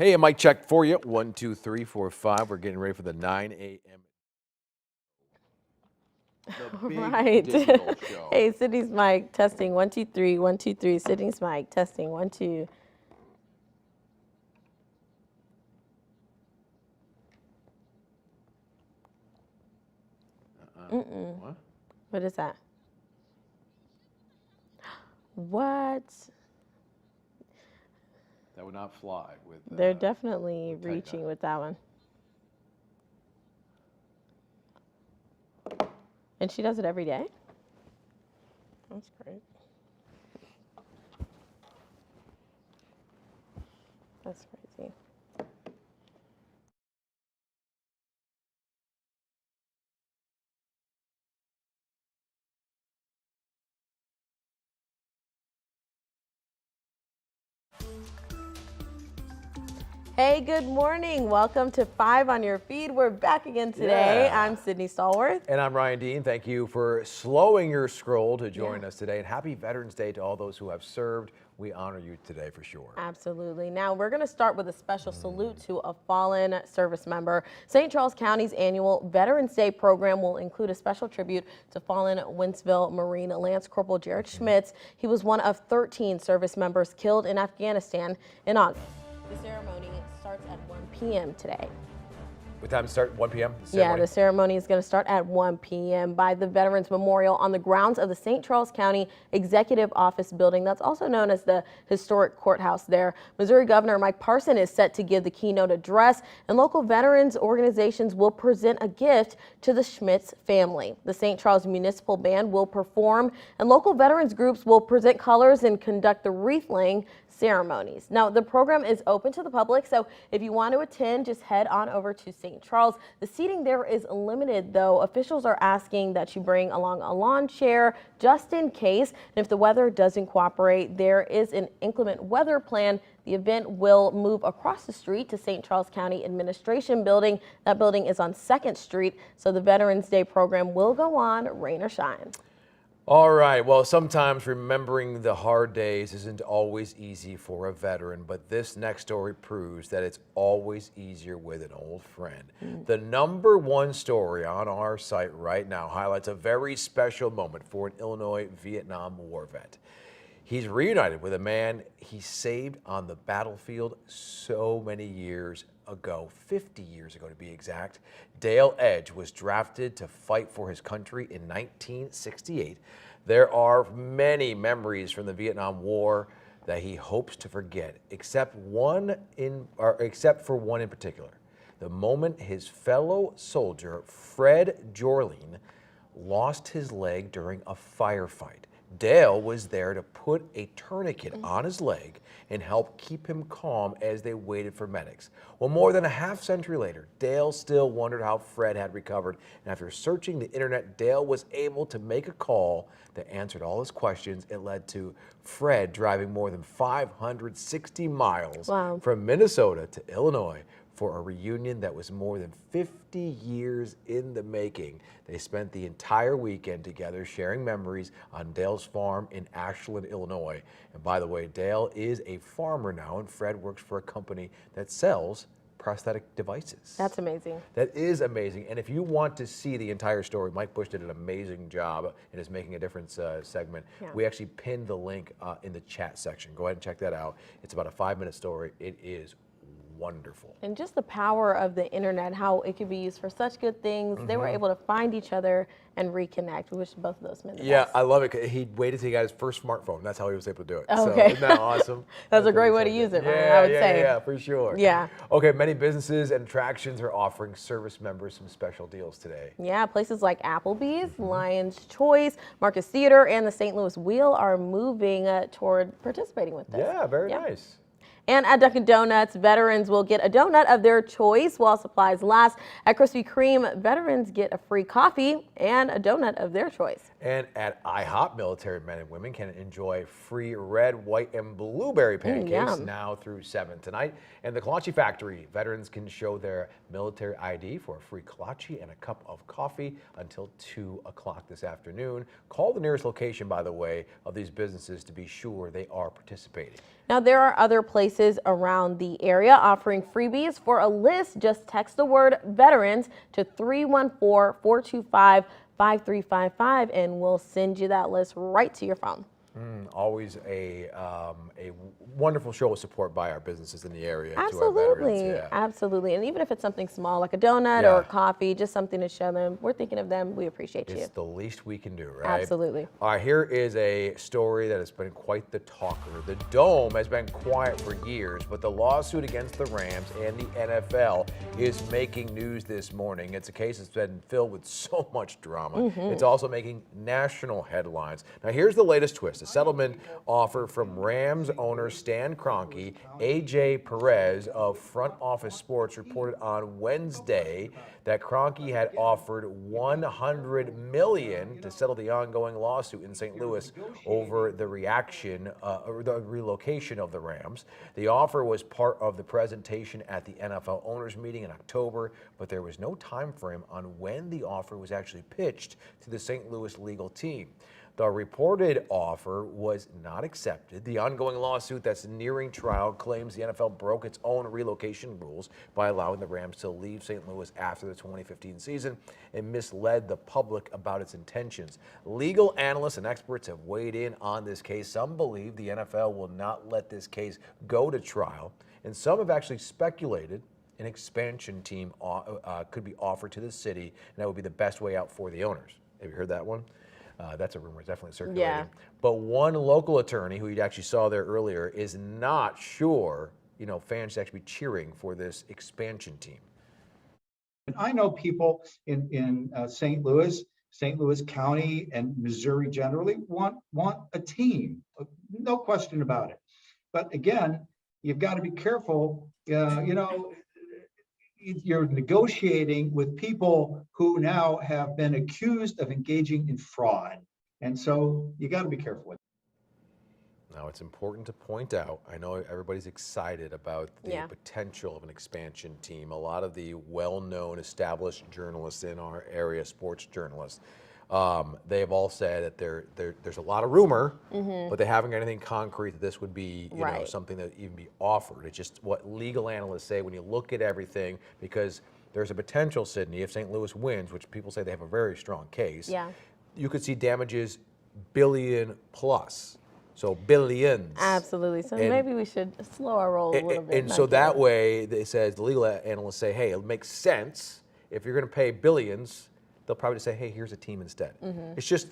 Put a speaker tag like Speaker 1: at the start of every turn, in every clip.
Speaker 1: Hey, a mic check for you. 1, 2, 3, 4, 5. We're getting ready for the 9 a.m. The
Speaker 2: All
Speaker 1: big
Speaker 2: right.
Speaker 1: digital show.
Speaker 2: Hey, Sydney's mic testing 1 2 3 1 2 3. Sydney's mic testing 1 2.
Speaker 1: What?
Speaker 2: What is that? What?
Speaker 1: That would not fly with.
Speaker 2: They're definitely
Speaker 1: with
Speaker 2: reaching
Speaker 1: Titan.
Speaker 2: with that one. And she does it every day? That's great. That's crazy. Hey, good morning. Welcome to 5 on your feed. We're back again today.
Speaker 1: Yeah.
Speaker 2: I'm Sydney Stallworth.
Speaker 1: And I'm Ryan Dean. Thank you for slowing your scroll to join us today. And happy Veterans Day to all those who have served. We honor you today for sure.
Speaker 2: Absolutely. Now, we're going to start with a special salute to a fallen service member. St. Charles County's annual Veterans Day program will include a special tribute to fallen Wentzville Marine Lance Corporal Jared Schmitz. He was one of 13 service members killed in Afghanistan in August. The ceremony starts at 1 p.m. today.
Speaker 1: What time to start? 1 p.m.
Speaker 2: Yeah, the ceremony is going to start at 1 p.m. by the Veterans Memorial on the grounds of the St. Charles County Executive Office Building. That's also known as the historic courthouse there. Missouri Governor Mike Parson is set to give the keynote address, and local veterans organizations will present a gift to the Schmitz family. The St. Charles Municipal Band will perform, and local veterans groups will present colors and conduct the wreath-laying ceremonies. Now, the program is open to the public, so if you want to attend, just head on over to St. Charles. The seating there is limited, though. Officials are asking that you bring along a lawn chair just in case. And if the weather doesn't cooperate, there is an inclement weather plan. The event will move across the street to St. Charles County Administration Building. That building is on 2nd Street, so the Veterans Day program will go on, rain or shine.
Speaker 1: All right. Well, sometimes remembering the hard days isn't always easy for a veteran, but this next story proves that it's always easier with an old friend. The #1 story on our site right now highlights a very special moment for an Illinois Vietnam War vet. He's reunited with a man he saved on the battlefield so many years ago, 50 years ago to be exact. Dale Edge was drafted to fight for his country in 1968. There are many memories from the Vietnam War that he hopes to forget, except for one in particular. The moment his fellow soldier, Fred Jorleen, lost his leg during a firefight. Dale was there to put a tourniquet on his leg and help keep him calm as they waited for medics. Well, more than a half-century later, Dale still wondered how Fred had recovered. And after searching the internet, Dale was able to make a call that answered all his questions. It led to Fred driving more than 560 miles from Minnesota to Illinois for a reunion that was more than 50 years in the making. They spent the entire weekend together sharing memories on Dale's farm in Ashland, Illinois. And by the way, Dale is a farmer now, and Fred works for a company that sells prosthetic devices.
Speaker 2: That's amazing.
Speaker 1: That is amazing. And if you want to see the entire story, Mike Bush did an amazing job in his Making a Difference segment.
Speaker 2: Yeah.
Speaker 1: We actually pinned the link in the chat section. Go ahead and check that out. It's about a 5-minute story. It is wonderful.
Speaker 2: And just the power of the internet, how it could be used for such good things. They were able to find each other and reconnect. We wish both of those men the best.
Speaker 1: I love it. He waited till he got his first smartphone. That's how he was able to do it.
Speaker 2: Okay.
Speaker 1: So, isn't that awesome?
Speaker 2: That's a great way to use it, Ryan, I would say.
Speaker 1: Yeah, for sure.
Speaker 2: Yeah.
Speaker 1: Okay, many businesses and attractions are offering service members some special deals today.
Speaker 2: Yeah, places like Applebee's, Lion's Choice, Marcus Theater, and the St. Louis Wheel are moving toward participating with this.
Speaker 1: Yeah, very nice.
Speaker 2: And at Dunkin' Donuts, veterans will get a donut of their choice while supplies last. At Krispy Kreme, veterans get a free coffee and a donut of their choice.
Speaker 1: And at IHOP, military men and women can enjoy free red, white, and blueberry pancakes now through 7 tonight. And the Kolache Factory, veterans can show their military ID for a free kolache and a cup of coffee until 2 o'clock this afternoon. Call the nearest location, by the way, of these businesses to be sure they are participating.
Speaker 2: Now, there are other places places around the area offering freebies. For a list, just text the word veterans to 314-425-5355 and we'll send you that list right to your phone.
Speaker 1: Always a wonderful show of support by our businesses in the area.
Speaker 2: Absolutely,
Speaker 1: to our veterans. Yeah.
Speaker 2: absolutely. And even if it's something small like a donut or a coffee, just something to show them, we're thinking of them, we appreciate you.
Speaker 1: It's the least we can do, right?
Speaker 2: Absolutely.
Speaker 1: All right, here is a story that has been quite the talker. The Dome has been quiet for years, but the lawsuit against the Rams and the NFL is making news this morning. It's a case that's been filled with so much drama. It's also making national headlines. Now, here's the latest twist. A settlement offer from Rams owner Stan Kroenke, AJ Perez of Front Office Sports reported on Wednesday that Kroenke had offered $100 million to settle the ongoing lawsuit in St. Louis over the relocation of the Rams. The offer was part of the presentation at the NFL owners meeting in October, but there was no time frame on when the offer was actually pitched to the St. Louis legal team. The reported offer was not accepted. The ongoing lawsuit that's nearing trial claims the NFL broke its own relocation rules by allowing the Rams to leave St. Louis after the 2015 season and misled the public about its intentions. Legal analysts and experts have weighed in on this case. Some believe the NFL will not let this case go to trial, and some have actually speculated an expansion team could be offered to the city, and that would be the best way out for the owners. Have you heard that one? That's a rumor, definitely circulating.
Speaker 2: Yeah.
Speaker 1: But one local attorney who you actually saw there earlier is not sure, fans should actually be cheering for this expansion team.
Speaker 3: And I know people in St. Louis County, and Missouri generally want a team, no question about it. But again, you've got to be careful. You're negotiating with people who now have been accused of engaging in fraud. And so you got to be careful with it.
Speaker 1: Now, it's important to point out, I know everybody's excited about the potential of an expansion team. A lot of the well-known established journalists in our area, sports journalists, they have all said that there's a lot of rumor, but they haven't got anything concrete that this would be something that even be offered. It's just what legal analysts say when you look at everything, because there's a potential, Sydney, if St. Louis wins, which people say they have a very strong case, you could see damages billion plus. So billions.
Speaker 2: Absolutely. So maybe we should slow our roll a little bit.
Speaker 1: And so that way, they says the legal analysts say, hey, it makes sense if you're going to pay billions. They'll probably say, hey, here's a team instead. It's just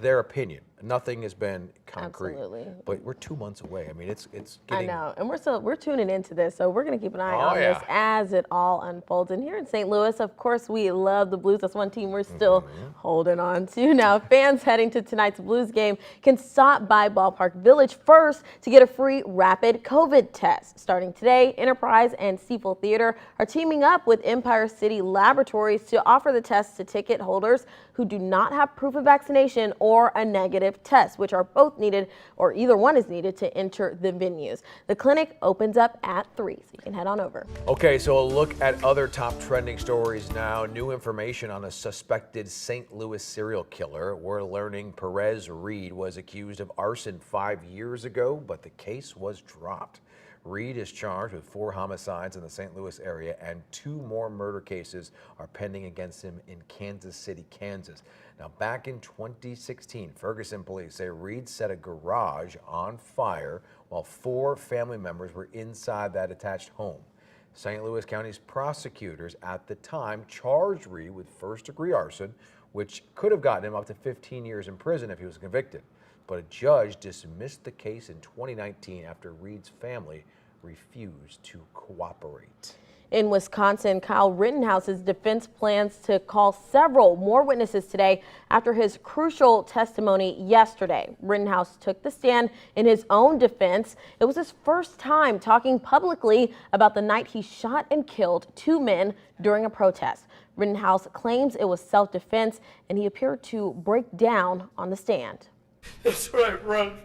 Speaker 1: their opinion. Nothing has been concrete.
Speaker 2: Absolutely.
Speaker 1: But we're 2 months away. I mean, it's
Speaker 2: I
Speaker 1: getting...
Speaker 2: know, and we're tuning into this, so we're going to keep an eye on this as it all unfolds. And here in St. Louis, of course, we love the Blues. That's one team we're still holding on to. Now, fans heading to tonight's Blues game can stop by Ballpark Village first to get a free rapid COVID test. Starting today, Enterprise and Seafold Theater are teaming up with Empire City Laboratories to offer the test to ticket holders who do not have proof of vaccination or a negative test, which are both needed, or either one is needed to enter the venues. The clinic opens up at 3, so you can head on over.
Speaker 1: Okay, so a look at other top trending stories now. New information on a suspected St. Louis serial killer. We're learning Perez Reed was accused of arson 5 years ago, but the case was dropped. Reed is charged with 4 homicides in the St. Louis area, and 2 more murder cases are pending against him in Kansas City, Kansas. Now, back in 2016, Ferguson police say Reed set a garage on fire while 4 family members were inside that attached home. St. Louis County's prosecutors at the time charged Reed with first-degree arson, which could have gotten him up to 15 years in prison if he was convicted. But a judge dismissed the case in 2019 after Reed's family refused to cooperate.
Speaker 2: In Wisconsin, Kyle Rittenhouse's defense plans to call several more witnesses today after his crucial testimony yesterday. Rittenhouse took the stand in his own defense. It was his first time talking publicly about the night he shot and killed 2 men during a protest. Rittenhouse claims it was self-defense, and he appeared to break down on the stand.
Speaker 4: That's right, run.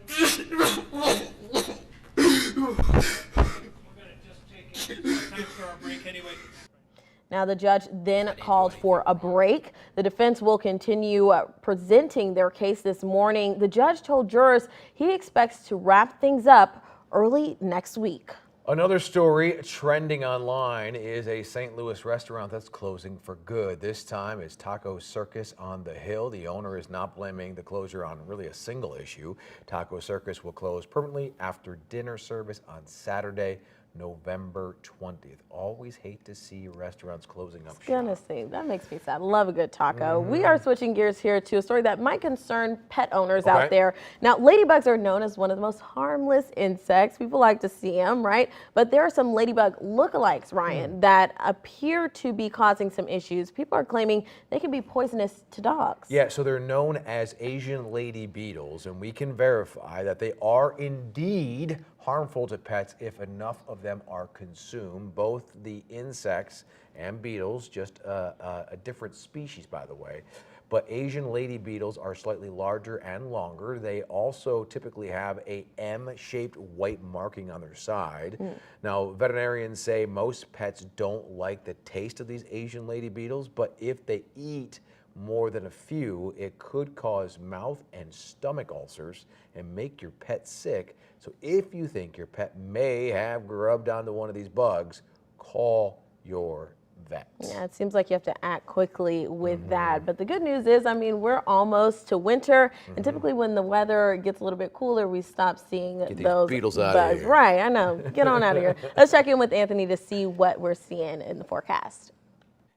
Speaker 2: Now, the judge then called for a break. The defense will continue presenting their case this morning. The judge told jurors he expects to wrap things up early next week.
Speaker 1: Another story trending online is a St. Louis restaurant that's closing for good. This time it's Taco Circus on the Hill. The owner is not blaming the closure on really a single issue. Taco Circus will close permanently after dinner service on Saturday, November 20th. Always hate to see restaurants closing up shop.
Speaker 2: Honestly, that makes me sad. Love a good taco. We are switching gears here to a story that might concern pet owners out there. Now, ladybugs are known as one of the most harmless insects. People like to see them, right? But there are some ladybug lookalikes, Ryan, that appear to be causing some issues. People are claiming they can be poisonous to dogs.
Speaker 1: Yeah, so they're known as Asian lady beetles, and we can verify that they are indeed harmful to pets if enough of them are consumed. Both the insects and beetles, just a different species, by the way. But Asian lady beetles are slightly larger and longer. They also typically have a M-shaped white marking on their side. Now, veterinarians say most pets don't like the taste of these Asian lady beetles, but if they eat more than a few, it could cause mouth and stomach ulcers and make your pet sick. So if you think your pet may have grubbed onto one of these bugs, call your vet.
Speaker 2: Yeah, it seems like you have to act quickly with that. But the good news is, I mean, we're almost to winter, and typically when the weather gets a little bit cooler, we stop seeing those
Speaker 1: beetles out
Speaker 2: bugs.
Speaker 1: of here.
Speaker 2: Right, I know. Get on out of here. Let's check in with Anthony to see what we're seeing in the forecast.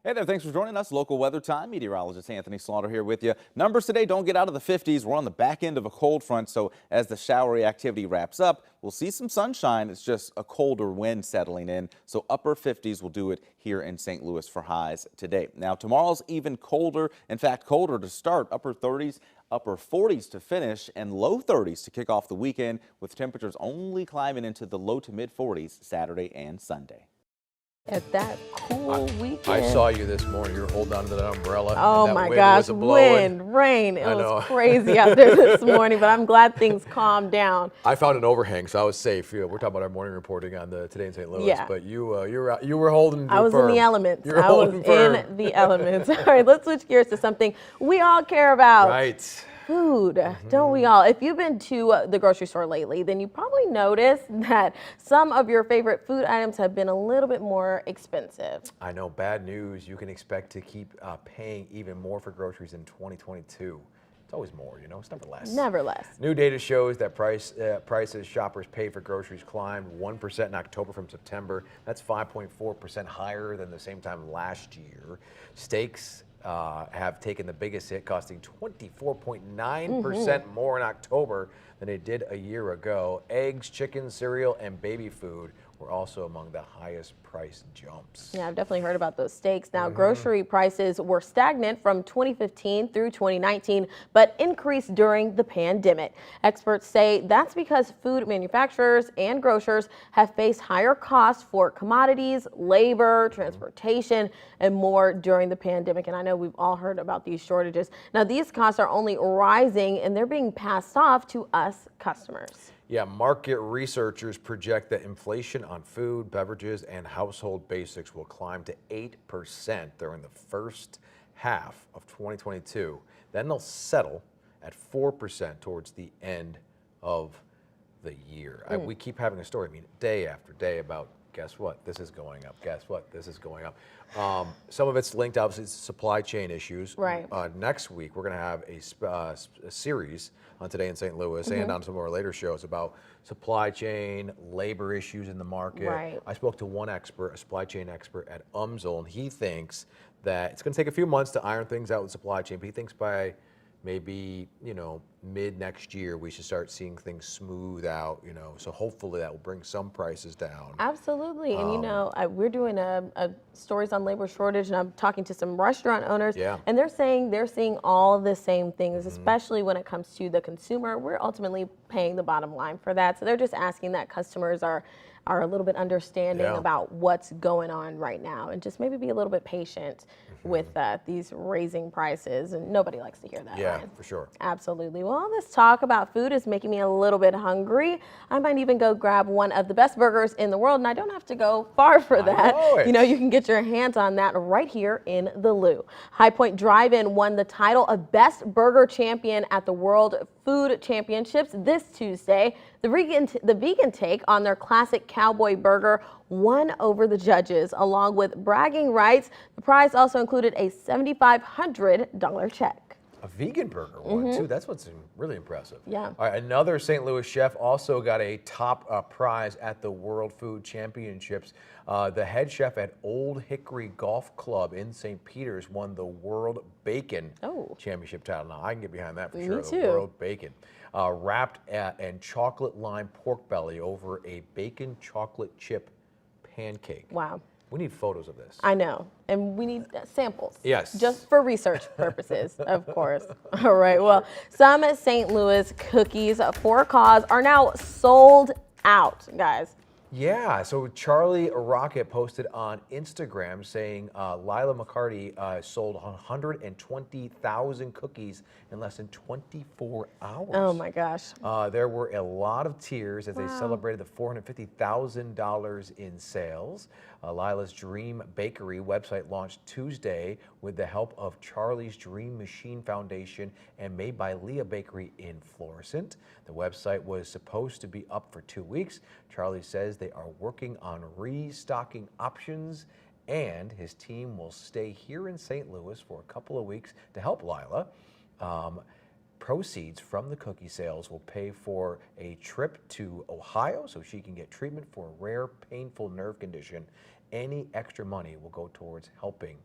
Speaker 4: Hey there, thanks for joining us. Local weather time. Meteorologist Anthony Slaughter here with you. Numbers today don't get out of the 50s. We're on the back end of a cold front, so as the showery activity wraps up, we'll see some sunshine. It's just a colder wind settling in, so upper 50s will do it here in St. Louis for highs today. Now, tomorrow's even colder, in fact, colder to start, upper 30s, upper 40s to finish, and low 30s to kick off the weekend, with temperatures only climbing into the low to mid 40s Saturday and Sunday.
Speaker 2: At that cool weekend.
Speaker 1: I saw you this morning. You were holding on to that umbrella.
Speaker 2: Oh
Speaker 1: and that
Speaker 2: my
Speaker 1: wind
Speaker 2: gosh,
Speaker 1: was a-blowing.
Speaker 2: wind, rain. It
Speaker 1: I know.
Speaker 2: was crazy out there this morning, but I'm glad things calmed down.
Speaker 1: I found an overhang, so I was safe. We're talking about our morning reporting on the Today in St. Louis,
Speaker 2: Yeah.
Speaker 1: but you were holding
Speaker 2: I was
Speaker 1: firm.
Speaker 2: in the elements.
Speaker 1: You were
Speaker 2: I was
Speaker 1: holding firm.
Speaker 2: in the elements. All right, let's switch gears to something we all care about.
Speaker 1: Right.
Speaker 2: Food, don't we all? If you've been to the grocery store lately, then you probably noticed that some of your favorite food items have been a little bit more expensive.
Speaker 1: I know, bad news. You can expect to keep paying even more for groceries in 2022. It's always more, you know, it's never less.
Speaker 2: Never less.
Speaker 1: New data shows that prices shoppers pay for groceries climbed 1% in October from September. That's 5.4% higher than the same time last year. Steaks have taken the biggest hit, costing 24.9% more in October than it did a year ago. Eggs, chicken, cereal, and baby food were also among the highest price jumps.
Speaker 2: Yeah, I've definitely heard about those steaks. Now, grocery prices were stagnant from 2015 through 2019, but increased during the pandemic. Experts say that's because food manufacturers and grocers have faced higher costs for commodities, labor, transportation, and more during the pandemic. And I know we've all heard about these shortages. Now, these costs are only rising, and they're being passed off to us customers.
Speaker 1: Yeah, market researchers project that inflation on food, beverages, and household basics will climb to 8% during the first half of 2022. Then they'll settle at 4% towards the end of the year. We keep having a story, I mean, day after day about, guess what, this is going up, guess what, this is going up. Some of it's linked, obviously, to supply chain issues.
Speaker 2: Right.
Speaker 1: Next week, we're going to have a series on Today in St. Louis and on some of our later shows about supply chain, labor issues in the market.
Speaker 2: Right.
Speaker 1: I spoke to one expert, a supply chain expert at UMSL, and he thinks that it's going to take a few months to iron things out with supply chain, but he thinks by maybe, you know, mid next year, we should start seeing things smooth out, you know, so hopefully that will bring some prices down.
Speaker 2: Absolutely. And, you know, we're doing a stories on labor shortage, and I'm talking to some restaurant owners, and they're saying they're seeing all the same things, especially when it comes to the consumer. We're ultimately paying the bottom line for that. So they're just asking that customers are a little bit understanding about what's going on right now, and just maybe be a little bit patient with these raising prices. And nobody likes to hear that.
Speaker 1: Yeah,
Speaker 2: Ryan.
Speaker 1: for sure.
Speaker 2: Absolutely. Well, all this talk about food is making me a little bit hungry. I might even go grab one of the best burgers in the world, and I don't have to go far for that. You know, you can get your hands on that right here in the Lou. High Point Drive-In won the title of Best Burger Champion at the World Food Championships this Tuesday. The vegan take on their classic Cowboy Burger won over the judges. Along with bragging rights, the prize also included a $7,500 check.
Speaker 1: A vegan burger one, too. That's what's really impressive.
Speaker 2: Yeah.
Speaker 1: All right, another St. Louis chef also got a top prize at the World Food Championships. The head chef at Old Hickory Golf Club in St. Peters won the World Bacon Championship title. Now, I can get behind that for sure.
Speaker 2: Me too.
Speaker 1: The World Bacon. Wrapped in chocolate lime pork belly over a bacon chocolate chip pancake.
Speaker 2: Wow.
Speaker 1: We need photos of this.
Speaker 2: I know, and we need samples.
Speaker 1: Yes.
Speaker 2: Just for research purposes, of course. All right, well, some St. Louis cookies for a cause are now sold out, guys.
Speaker 1: Yeah, so Charlie Rocket posted on Instagram saying Lila McCarty sold 120,000 cookies in less than 24 hours.
Speaker 2: Oh my gosh.
Speaker 1: There were a lot of tears as they celebrated the $450,000 in sales. Lila's Dream Bakery website launched Tuesday with the help of Charlie's Dream Machine Foundation and Made by Leah Bakery in Florissant. The website was supposed to be up for 2 weeks. Charlie says they are working on restocking options, and his team will stay here in St. Louis for a couple of weeks to help Lila. Proceeds from the cookie sales will pay for a trip to Ohio so she can get treatment for a rare, painful nerve condition. Any extra money will go towards helping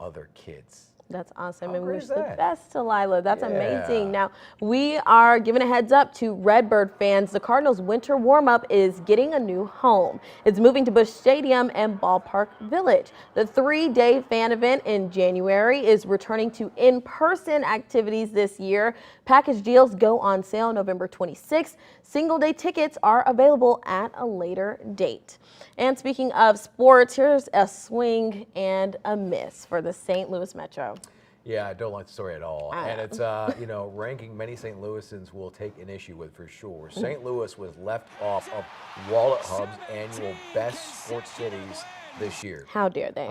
Speaker 1: other kids.
Speaker 2: That's awesome.
Speaker 1: How
Speaker 2: And we
Speaker 1: great
Speaker 2: wish
Speaker 1: is
Speaker 2: the
Speaker 1: that?
Speaker 2: best to Lila. That's
Speaker 1: Yeah.
Speaker 2: amazing. Now, we are giving a heads up to Redbird fans. The Cardinals' winter warm-up is getting a new home. It's moving to Busch Stadium and Ballpark Village. The 3-day fan event in January is returning to in-person activities this year. Package deals go on sale November 26th. Single-day tickets are available at a later date. And speaking of sports, here's a swing and a miss for the St. Louis Metro.
Speaker 1: Yeah, I don't like the story at all. And it's, ranking many St. Louisans will take an issue with for sure. St. Louis was left off of Wallet Hub's annual Best Sports Cities this year.
Speaker 2: How dare they?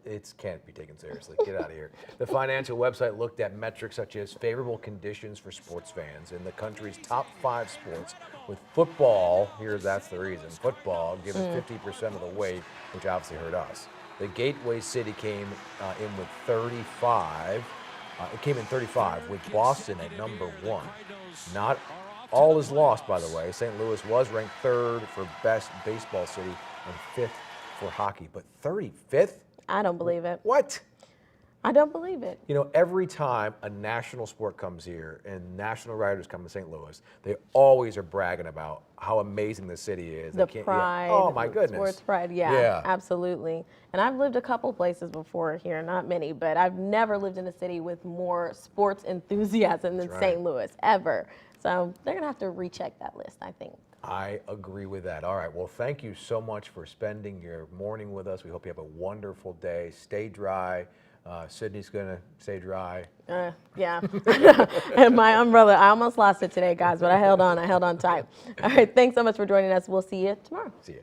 Speaker 1: It can't be taken seriously. Get out of here. The financial website looked at metrics such as favorable conditions for sports fans in the country's top 5 sports, with football, that's the reason, football given 50% of the weight, which obviously hurt us. The gateway city came in with 35. It came in 35 with Boston at number 1. Not all is lost, by the way. St. Louis was ranked 3rd for best baseball city and 5th for hockey, but 35th?
Speaker 2: I don't believe it.
Speaker 1: What?
Speaker 2: I don't believe it.
Speaker 1: You know, every time a national sport comes here and national writers come to St. Louis, they always are bragging about how amazing the city is.
Speaker 2: The pride.
Speaker 1: Oh my goodness.
Speaker 2: Sports pride, yeah, absolutely. And I've lived a couple places before here, not many, but I've never lived in a city with more sports enthusiasm than St. Louis, ever. So they're going to have to recheck that list, I think.
Speaker 1: I agree with that. All right. Well, thank you so much for spending your morning with us. We hope you have a wonderful day. Stay dry. Sydney's going to stay dry.
Speaker 2: Yeah. And my umbrella, I almost lost it today, guys, but I held on tight. All right. Thanks so much for joining us. We'll see you tomorrow.
Speaker 1: See ya.